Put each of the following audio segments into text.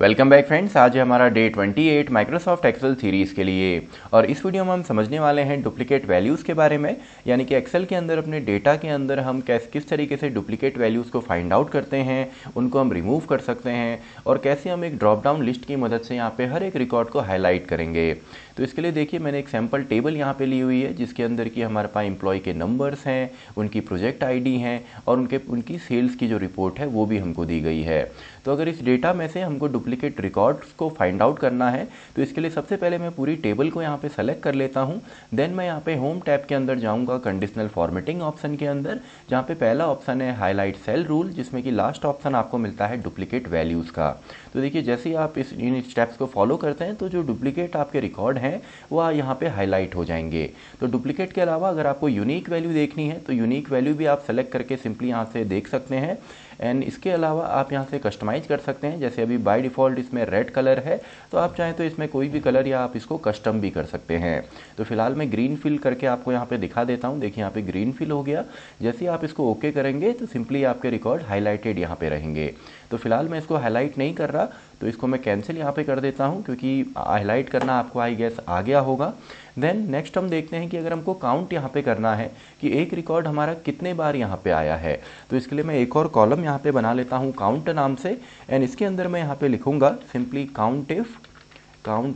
Welcome back friends. आज है हमारा डे 28 माइक्रोसॉफ्ट एक्सेल सीरीज़ के लिए और इस वीडियो में हम समझने वाले हैं डुप्लीकेट वैल्यूज़ के बारे में। यानी कि एक्सेल के अंदर अपने डेटा के अंदर हम किस तरीके से डुप्लीकेट वैल्यूज़ को फाइंड आउट करते हैं, उनको हम रिमूव कर सकते हैं और कैसे हम एक ड्रॉप डाउन लिस्ट की मदद से यहाँ पे हर एक रिकॉर्ड को हाईलाइट करेंगे। तो इसके लिए देखिए मैंने एक सैम्पल टेबल यहाँ पे ली हुई है जिसके अंदर की हमारे पास एम्प्लॉय के नंबर्स हैं, उनकी प्रोजेक्ट आईडी हैं और उनकी सेल्स की जो रिपोर्ट है वो भी हमको दी गई है। तो अगर इस डेटा में से हमको डुप्लीकेट रिकॉर्ड्स को फाइंड आउट करना है तो इसके लिए सबसे पहले मैं पूरी टेबल को यहाँ पे सेलेक्ट कर लेता हूँ। देन मैं यहाँ पे होम टैब के अंदर जाऊँगा कंडीशनल फॉर्मेटिंग ऑप्शन के अंदर, जहाँ पे पहला ऑप्शन है हाईलाइट सेल रूल, जिसमें कि लास्ट ऑप्शन आपको मिलता है डुप्लीकेट वैल्यूज़ का। तो देखिए जैसे ही आप इन स्टेप्स को फॉलो करते हैं तो जो डुप्लीकेट आपके रिकॉर्ड हैं वो यहाँ पे हाईलाइट हो जाएंगे। तो डुप्लीकेट के अलावा अगर आपको यूनिक वैल्यू देखनी है तो यूनिक वैल्यू भी आप सेलेक्ट करके सिंपली यहाँ से देख सकते हैं। एंड इसके अलावा आप यहाँ से कस्टमाइज कर सकते हैं। जैसे अभी बाय डिफ़ॉल्ट इसमें रेड कलर है तो आप चाहें तो इसमें कोई भी कलर या आप इसको कस्टम भी कर सकते हैं। तो फिलहाल मैं ग्रीन फिल करके आपको यहाँ पे दिखा देता हूँ। देखिए यहाँ पे ग्रीन फिल हो गया। जैसे ही आप इसको ओके करेंगे तो सिंपली आपके रिकॉर्ड हाईलाइटेड यहाँ पे रहेंगे। तो फिलहाल मैं इसको हाईलाइट नहीं कर रहा तो इसको मैं कैंसिल यहाँ पे कर देता हूँ, क्योंकि हाईलाइट करना आपको आई गेस आ गया होगा। देन नेक्स्ट हम देखते हैं कि अगर हमको काउंट यहाँ पे करना है कि एक रिकॉर्ड हमारा कितने बार यहाँ पे आया है, तो इसके लिए मैं एक और कॉलम यहाँ पे बना लेता हूँ काउंट नाम से। एंड इसके अंदर मैं यहाँ पे लिखूँगा सिंपली काउंट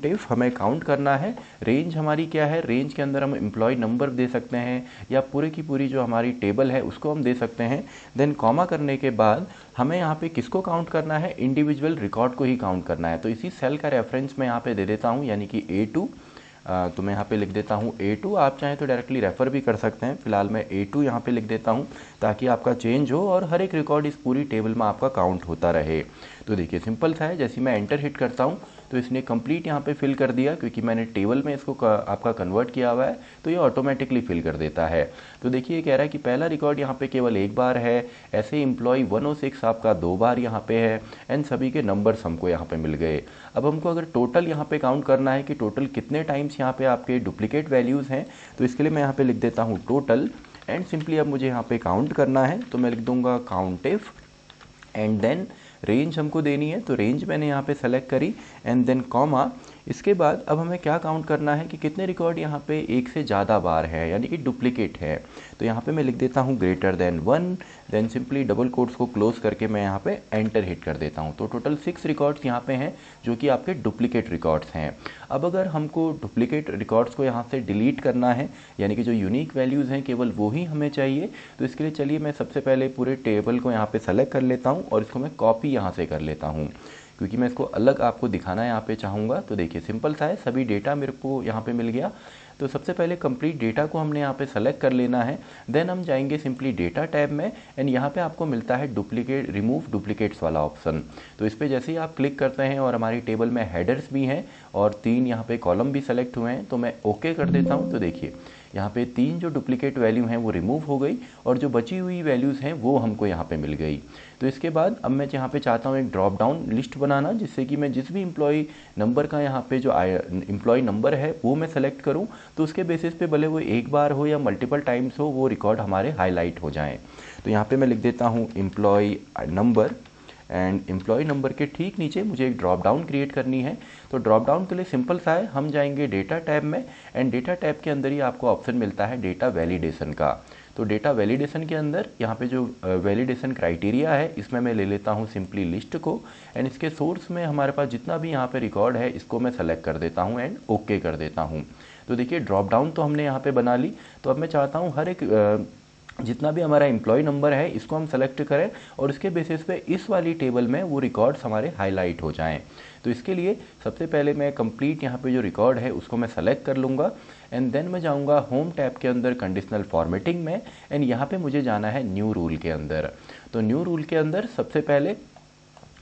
इफ हमें काउंट करना है। रेंज हमारी क्या है, रेंज के अंदर हम एम्प्लॉय नंबर दे सकते हैं या पूरे की पूरी जो हमारी टेबल है उसको हम दे सकते हैं। देन कॉमा करने के बाद हमें यहाँ पे किसको काउंट करना है, इंडिविजुअल रिकॉर्ड को ही काउंट करना है। तो इसी सेल का रेफरेंस मैं यहाँ पे दे देता हूँ, यानी कि A2। तो मैं यहाँ पे लिख देता हूँ A2। आप चाहें तो डायरेक्टली रेफ़र भी कर सकते हैं। फिलहाल मैं A2 यहाँ पे लिख देता हूँ ताकि आपका चेंज हो और हर एक रिकॉर्ड इस पूरी टेबल में आपका काउंट होता रहे। तो देखिए सिंपल सा है। जैसे मैं एंटर हिट करता हूँ तो इसने कंप्लीट यहाँ पे फिल कर दिया, क्योंकि मैंने टेबल में इसको आपका कन्वर्ट किया हुआ है तो ये ऑटोमेटिकली फिल कर देता है। तो देखिए ये कह रहा है कि पहला रिकॉर्ड यहाँ पे केवल एक बार है, ऐसे एम्प्लॉय 106 आपका 2 बार यहाँ पे है एंड सभी के नंबर्स हमको यहाँ पे मिल गए। अब हमको अगर टोटल यहाँ पे काउंट करना है कि टोटल कितने टाइम्स यहाँ पे आपके डुप्लीकेट वैल्यूज़ हैं, तो इसके लिए मैं यहाँ पे लिख देता हूँ टोटल। एंड सिंपली अब मुझे यहाँ पे काउंट करना है तो मैं लिख दूंगा count if and then range हमको देनी है तो रेंज मैंने यहाँ पे सेलेक्ट करी एंड देन कॉमा। इसके बाद अब हमें क्या काउंट करना है कि कितने रिकॉर्ड यहाँ पे एक से ज़्यादा बार है, यानी कि डुप्लीकेट है। तो यहाँ पे मैं लिख देता हूँ greater than 1। Then simply double quotes को क्लोज करके मैं यहाँ पे एंटर हिट कर देता हूँ। तो टोटल 6 रिकॉर्ड्स यहाँ पे हैं जो कि आपके डुप्लीकेट रिकॉर्ड्स हैं। अब अगर हमको डुप्लीकेट रिकॉर्ड्स को यहाँ से डिलीट करना है, यानी कि जो यूनिक वैल्यूज़ हैं केवल वो ही हमें चाहिए, तो इसके लिए चलिए मैं सबसे पहले पूरे टेबल को यहाँ पे सेलेक्ट कर लेता हूँ और इसको मैं कॉपी यहाँ से कर लेता हूँ, क्योंकि मैं इसको अलग आपको दिखाना यहाँ पे चाहूँगा। तो देखिए सिंपल सा है, सभी डेटा मेरे को यहाँ पे मिल गया। तो सबसे पहले कंप्लीट डेटा को हमने यहाँ पे सेलेक्ट कर लेना है। देन हम जाएंगे सिंपली डेटा टैब में एंड यहाँ पे आपको मिलता है डुप्लीकेट रिमूव डुप्लीकेट्स वाला ऑप्शन। तो इस पर जैसे ही आप क्लिक करते हैं और हमारी टेबल में हेडर्स भी हैं और 3 यहाँ पे कॉलम भी सेलेक्ट हुए हैं, तो मैं ओके कर देता हूँ। तो देखिए यहाँ पे 3 जो डुप्लीकेट वैल्यू हैं वो रिमूव हो गई और जो बची हुई वैल्यूज़ हैं वो हमको यहाँ पे मिल गई। तो इसके बाद अब मैं यहाँ पे चाहता हूँ एक ड्रॉप डाउन लिस्ट बनाना, जिससे कि मैं जिस भी एम्प्लॉय नंबर का यहाँ पे जो एम्प्लॉय नंबर है वो मैं सेलेक्ट करूँ, तो उसके बेसिस पे भले वो एक बार हो या मल्टीपल टाइम्स हो वो रिकॉर्ड हमारे हाईलाइट हो जाएँ। तो यहाँ पे मैं लिख देता हूँ employee number and employee number के ठीक नीचे मुझे एक ड्रॉप डाउन क्रिएट करनी है। तो ड्रॉप डाउन के लिए सिंपल सा है, हम जाएंगे डेटा टैब में एंड डेटा टैब के अंदर ही आपको ऑप्शन मिलता है डेटा वैलिडेशन का। तो डेटा वैलिडेशन के अंदर यहाँ पे जो वैलिडेशन क्राइटेरिया है इसमें मैं ले लेता हूँ सिंपली लिस्ट को एंड इसके सोर्स में हमारे पास जितना भी यहाँ पे रिकॉर्ड है इसको मैं सेलेक्ट कर देता हूँ एंड ओके कर देता हूँ। तो देखिए ड्रॉप डाउन तो हमने यहाँ पे बना ली। तो अब मैं चाहता हूँ हर एक जितना भी हमारा एम्प्लॉय नंबर है इसको हम सेलेक्ट करें और इसके बेसिस पे इस वाली टेबल में वो रिकॉर्ड्स हमारे हाईलाइट हो जाएं। तो इसके लिए सबसे पहले मैं कंप्लीट यहाँ पे जो रिकॉर्ड है उसको मैं सेलेक्ट कर लूँगा एंड देन मैं जाऊँगा होम टैब के अंदर कंडीशनल फॉर्मेटिंग में एंड यहाँ पे मुझे जाना है न्यू रूल के अंदर। तो न्यू रूल के अंदर सबसे पहले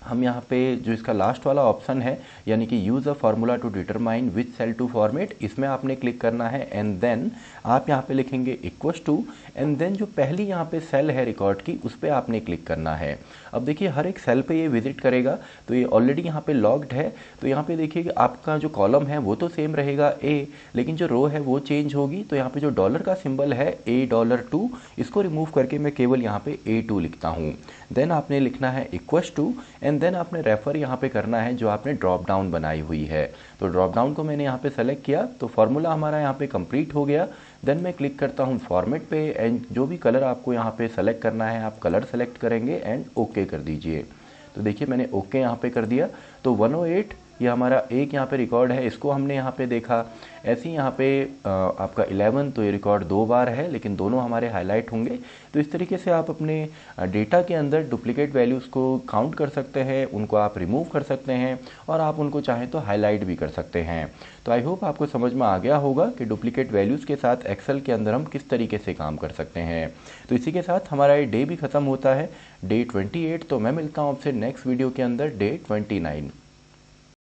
हम यहाँ पे जो इसका लास्ट वाला ऑप्शन है, यानी कि use a formula to determine which cell to format, इसमें आपने क्लिक करना है एंड देन आप यहाँ पे लिखेंगे इक्वल्स टू एंड देन जो पहली यहाँ पे सेल है रिकॉर्ड की उस पर आपने क्लिक करना है। अब देखिए हर एक सेल पे ये विजिट करेगा, तो ये ऑलरेडी यहाँ पे लॉग्ड है। तो यहाँ पे देखिए कि आपका जो कॉलम है वो तो सेम रहेगा A, लेकिन जो रो है वो चेंज होगी। तो यहाँ पे जो डॉलर का सिंबल है $2 इसको रिमूव करके मैं केवल यहाँ पे A2 लिखता हूँ। देन आपने लिखना है equals to and and then आपने रेफ़र यहाँ पे करना है जो आपने ड्रॉप डाउन बनाई हुई है। तो ड्रॉप डाउन को मैंने यहाँ पे सेलेक्ट किया तो फार्मूला हमारा यहाँ पे कंप्लीट हो गया। देन मैं क्लिक करता हूँ फॉर्मेट पे एंड जो भी कलर आपको यहाँ पे सेलेक्ट करना है आप कलर सेलेक्ट करेंगे एंड ओके कर दीजिए। तो देखिए मैंने ओके यहाँ पे कर दिया। तो 108 ये हमारा एक यहाँ पे रिकॉर्ड है, इसको हमने यहाँ पे देखा। ऐसे ही यहाँ पे आपका 11 तो ये रिकॉर्ड 2 बार है लेकिन दोनों हमारे हाईलाइट होंगे। तो इस तरीके से आप अपने डेटा के अंदर डुप्लीकेट वैल्यूज़ को काउंट कर सकते हैं, उनको आप रिमूव कर सकते हैं और आप उनको चाहें तो हाईलाइट भी कर सकते हैं। तो आई होप आपको समझ में आ गया होगा कि डुप्लीकेट वैल्यूज़ के साथ एक्सेल के अंदर हम किस तरीके से काम कर सकते हैं। तो इसी के साथ हमारा ये डे भी ख़त्म होता है, डे 28। तो मैं मिलता हूँ आपसे नेक्स्ट वीडियो के अंदर, डे 29।